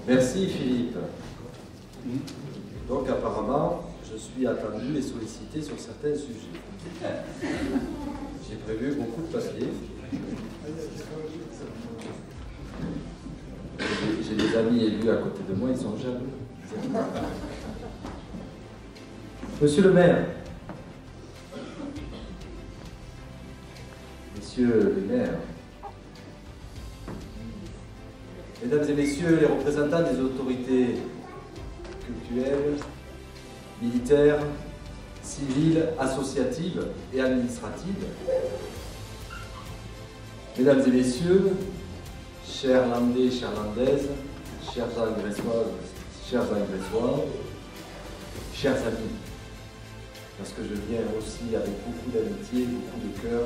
Merci Philippe. Donc apparemment, je suis attendu et sollicité sur certains sujets. J'ai prévu beaucoup de papiers. J'ai des amis élus à côté de moi, ils sont jaloux. Monsieur le maire, messieurs les maires, mesdames et messieurs les représentants des autorités culturelles, militaires, civiles, associatives et administratives, mesdames et messieurs, chers Landais, chères Landaises, chers Angressoises, chers Angressois, chers amis, parce que je viens aussi avec beaucoup d'amitié, beaucoup de cœur,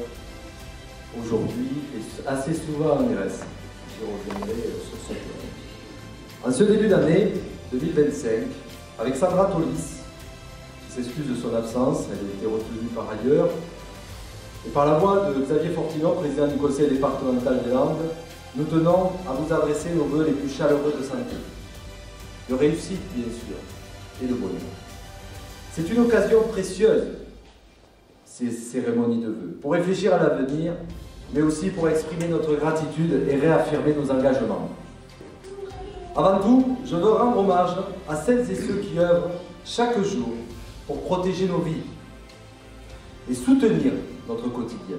aujourd'hui et assez souvent en Grèce. Je reviendrai sur ce point. En ce début d'année 2025, avec Sandra Tolis, qui s'excuse de son absence, elle a été retenue par ailleurs, et par la voix de Xavier Fortinon, président du conseil départemental des Landes, nous tenons à vous adresser nos vœux les plus chaleureux de santé, de réussite bien sûr, et de bonheur. C'est une occasion précieuse, ces cérémonies de vœux, pour réfléchir à l'avenir, mais aussi pour exprimer notre gratitude et réaffirmer nos engagements. Avant tout, je veux rendre hommage à celles et ceux qui œuvrent chaque jour pour protéger nos vies et soutenir notre quotidien.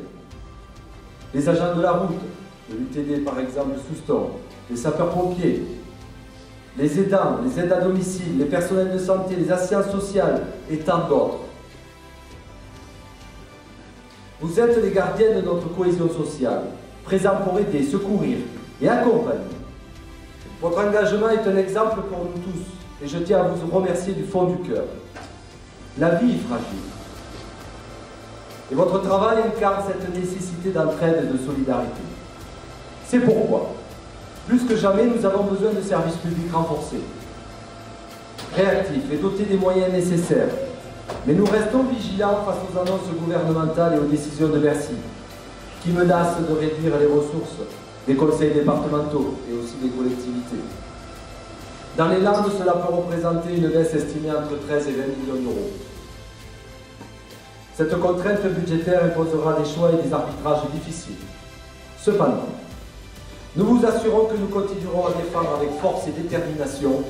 Les agents de la route, de l'UTD par exemple Souston, les sapeurs-pompiers, les aidants, les aides à domicile, les personnels de santé, les assistances sociales et tant d'autres. Vous êtes les gardiens de notre cohésion sociale, présents pour aider, secourir et accompagner. Votre engagement est un exemple pour nous tous et je tiens à vous remercier du fond du cœur. La vie est fragile. Et votre travail incarne cette nécessité d'entraide et de solidarité. C'est pourquoi, plus que jamais, nous avons besoin de services publics renforcés, réactifs et dotés des moyens nécessaires. Mais nous restons vigilants face aux annonces gouvernementales et aux décisions de Bercy, qui menacent de réduire les ressources des conseils départementaux et aussi des collectivités. Dans les Landes, cela peut représenter une baisse estimée entre 13 et 20 millions d'euros. Cette contrainte budgétaire imposera des choix et des arbitrages difficiles. Cependant, nous vous assurons que nous continuerons à défendre avec force et détermination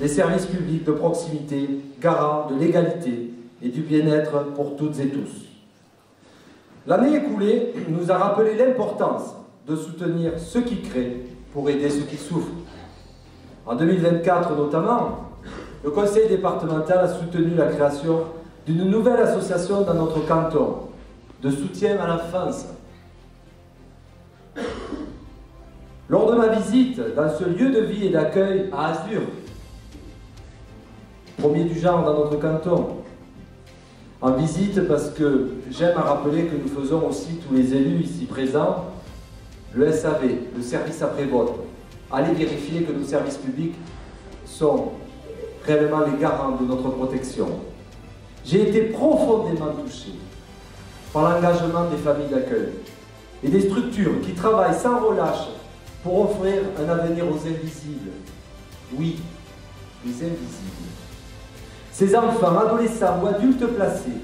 les services publics de proximité, garants de l'égalité et du bien-être pour toutes et tous. L'année écoulée nous a rappelé l'importance de soutenir ceux qui créent pour aider ceux qui souffrent. En 2024 notamment, le conseil départemental a soutenu la création d'une nouvelle association dans notre canton de soutien à l'enfance. Lors de ma visite dans ce lieu de vie et d'accueil à Azur, premier du genre dans notre canton, en visite parce que j'aime à rappeler que nous faisons aussi, tous les élus ici présents, le SAV, le service après-vote. Allez vérifier que nos services publics sont réellement les garants de notre protection. J'ai été profondément touché par l'engagement des familles d'accueil et des structures qui travaillent sans relâche pour offrir un avenir aux invisibles. Oui, les invisibles. Ces enfants, adolescents ou adultes placés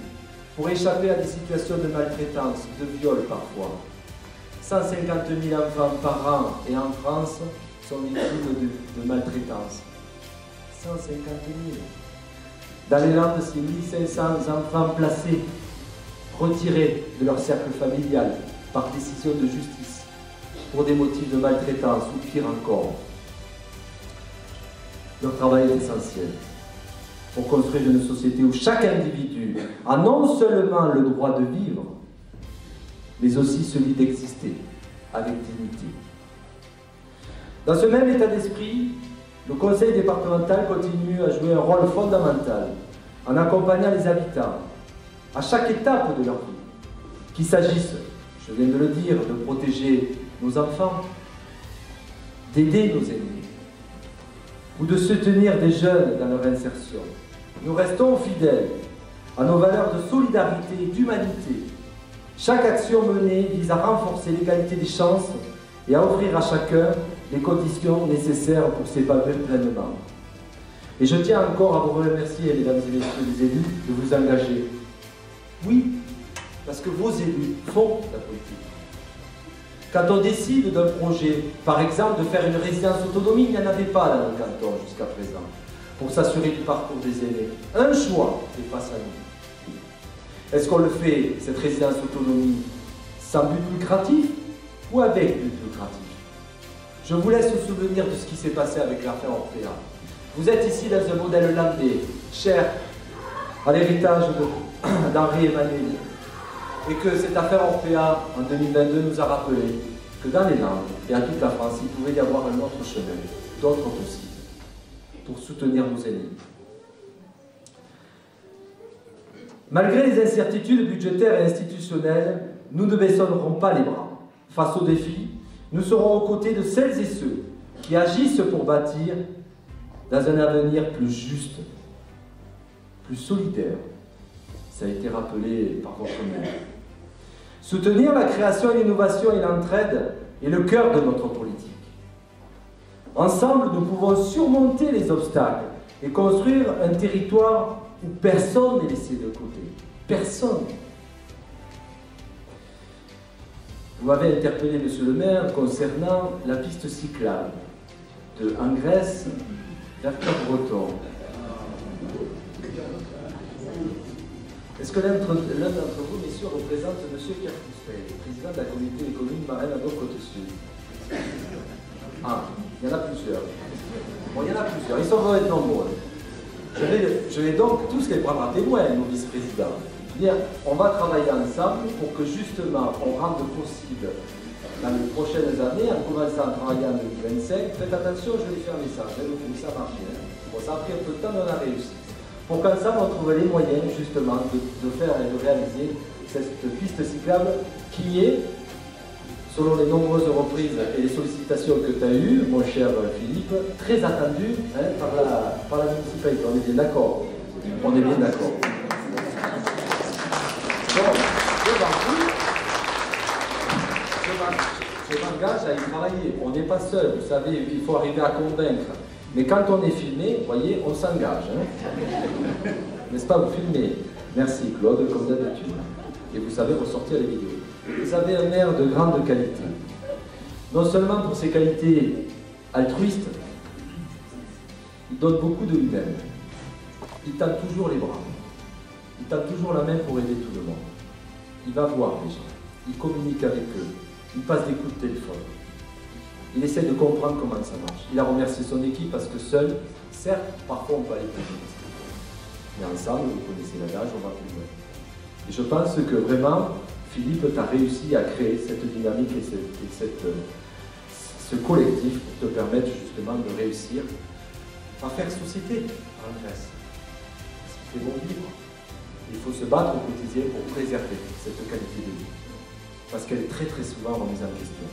pour échapper à des situations de maltraitance, de viol parfois. 150 000 enfants par an et en France sont victimes de maltraitance. 150 000. Dans les Landes, c'est 1500 enfants placés, retirés de leur cercle familial par décision de justice pour des motifs de maltraitance ou pire encore. Leur travail est essentiel pour construire une société où chaque individu a non seulement le droit de vivre, mais aussi celui d'exister avec dignité. Dans ce même état d'esprit, le conseil départemental continue à jouer un rôle fondamental en accompagnant les habitants à chaque étape de leur vie, qu'il s'agisse, je viens de le dire, de protéger nos enfants, d'aider nos aînés, ou de soutenir des jeunes dans leur insertion. Nous restons fidèles à nos valeurs de solidarité et d'humanité. Chaque action menée vise à renforcer l'égalité des chances et à offrir à chacun les conditions nécessaires pour s'épanouir pleinement. Et je tiens encore à vous remercier, mesdames et messieurs les élus, de vous engager. Oui, parce que vos élus font la politique. Quand on décide d'un projet, par exemple de faire une résidence autonomie, il n'y en avait pas dans le canton jusqu'à présent, pour s'assurer du parcours des aînés. Un choix est face à nous. Est-ce qu'on le fait, cette résidence autonomie, sans but lucratif ou avec but lucratif? Je vous laisse vous souvenir de ce qui s'est passé avec l'affaire Orpea. Vous êtes ici dans un modèle landais, cher à l'héritage d'Henri Emmanuel. Et que cette affaire Orpea, en 2022, nous a rappelé que dans les Landes et à toute la France, il pouvait y avoir un autre chemin, d'autres possibles, pour soutenir nos aînés. Malgré les incertitudes budgétaires et institutionnelles, nous ne baisserons pas les bras. Face aux défis, nous serons aux côtés de celles et ceux qui agissent pour bâtir dans un avenir plus juste, plus solidaire. Ça a été rappelé par votre maire. Soutenir la création, l'innovation et l'entraide est le cœur de notre politique. Ensemble, nous pouvons surmonter les obstacles et construire un territoire où personne n'est laissé de côté. Personne. Vous m'avez interpellé, monsieur le maire, concernant la piste cyclable de Angresse vers Cap-Breton. Est-ce que l'un d'entre vous, messieurs, représente M. Pierre Coustet, président de la communauté des communes Marais à Côte-Sud? Ah, il y en a plusieurs. Bon, il y en a plusieurs, ils vont être nombreux. Je vais donc tous les prendre à témoin, nos vice-présidents. On va travailler ensemble pour que justement on rende possible dans les prochaines années, en commençant à travailler en 2025, faites attention, je vais faire un message, le commissaire marché. Bon, ça a pris un peu de temps, mais on a réussi. Pour qu'ensemble on trouve les moyens justement de faire et de réaliser cette piste cyclable qui est, selon les nombreuses reprises et les sollicitations que tu as eues, mon cher Philippe, très attendue par la municipalité. On est bien d'accord. On est bien d'accord. Bon, je m'engage à y travailler. On n'est pas seul, vous savez, il faut arriver à convaincre. Mais quand on est filmé, vous voyez, on s'engage. Hein. N'est-ce pas, vous filmez? Merci Claude, comme d'habitude. Et vous savez ressortir les vidéos. Vous avez un maire de grande qualité. Non seulement pour ses qualités altruistes, il donne beaucoup de lui-même. Il tend toujours les bras. Il tend toujours la main pour aider tout le monde. Il va voir les gens. Il communique avec eux. Il passe des coups de téléphone. Il essaie de comprendre comment ça marche. Il a remercié son équipe parce que seul, certes, parfois on peut aller plus vite. Mais ensemble, vous connaissez l'adage, on va plus loin. Et je pense que vraiment, Philippe, tu as réussi à créer cette dynamique et ce collectif pour te permettre justement de réussir à faire société en Grèce. Parce qu'il fait bon vivre. Il faut se battre au quotidien pour préserver cette qualité de vie. Parce qu'elle est très très souvent remise en question.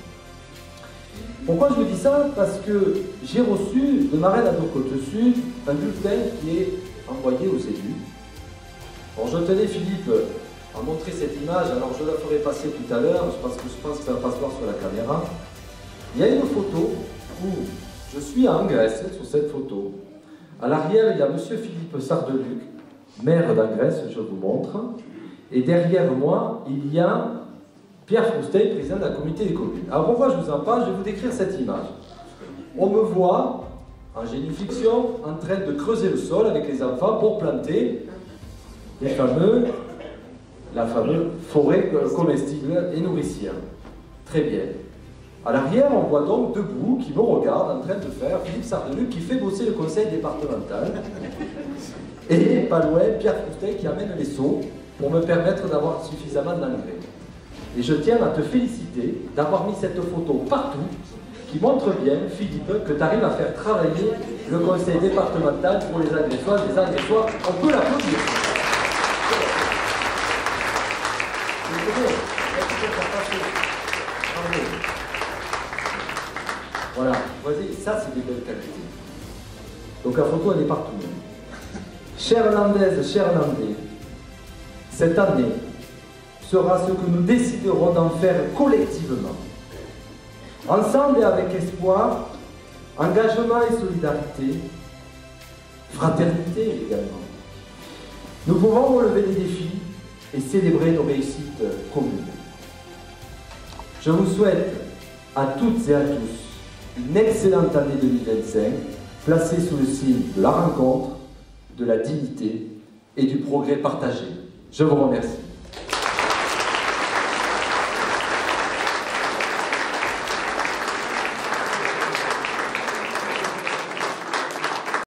Pourquoi je vous dis ça? Parce que j'ai reçu de Marais à Côte-Sud un bulletin qui est envoyé aux élus. Bon, je tenais Philippe à montrer cette image, alors je la ferai passer tout à l'heure, je pense que ça va pas se voir sur la caméra. Il y a une photo où je suis en Grèce, sur cette photo. À l'arrière, il y a M. Philippe Sardeluc, maire d'Angresse, je vous montre. Et derrière moi, il y a Pierre Froustet, président de la communauté des communes. Alors pourquoi je vous en parle? Je vais vous décrire cette image. On me voit, en génie fiction, en train de creuser le sol avec les enfants pour planter la fameuse forêt comestible et nourricière. Très bien. À l'arrière, on voit donc debout, qui me regarde, en train de faire Philippe Sardeluc, qui fait bosser le conseil départemental. Et pas loin, Pierre Froustet qui amène les seaux pour me permettre d'avoir suffisamment d'engrais. Et je tiens à te féliciter d'avoir mis cette photo partout, qui montre bien, Philippe, que tu arrives à faire travailler le conseil départemental pour les agresseurs, les agresseurs. On peut l'applaudir. Voilà, voyez, ça c'est des belles qualités. Donc la photo elle est partout. Chères Landaises, chers Landais, cette année sera ce que nous déciderons d'en faire collectivement. Ensemble et avec espoir, engagement et solidarité, fraternité également, nous pouvons relever les défis et célébrer nos réussites communes. Je vous souhaite à toutes et à tous une excellente année 2025, placée sous le signe de la rencontre, de la dignité et du progrès partagé. Je vous remercie.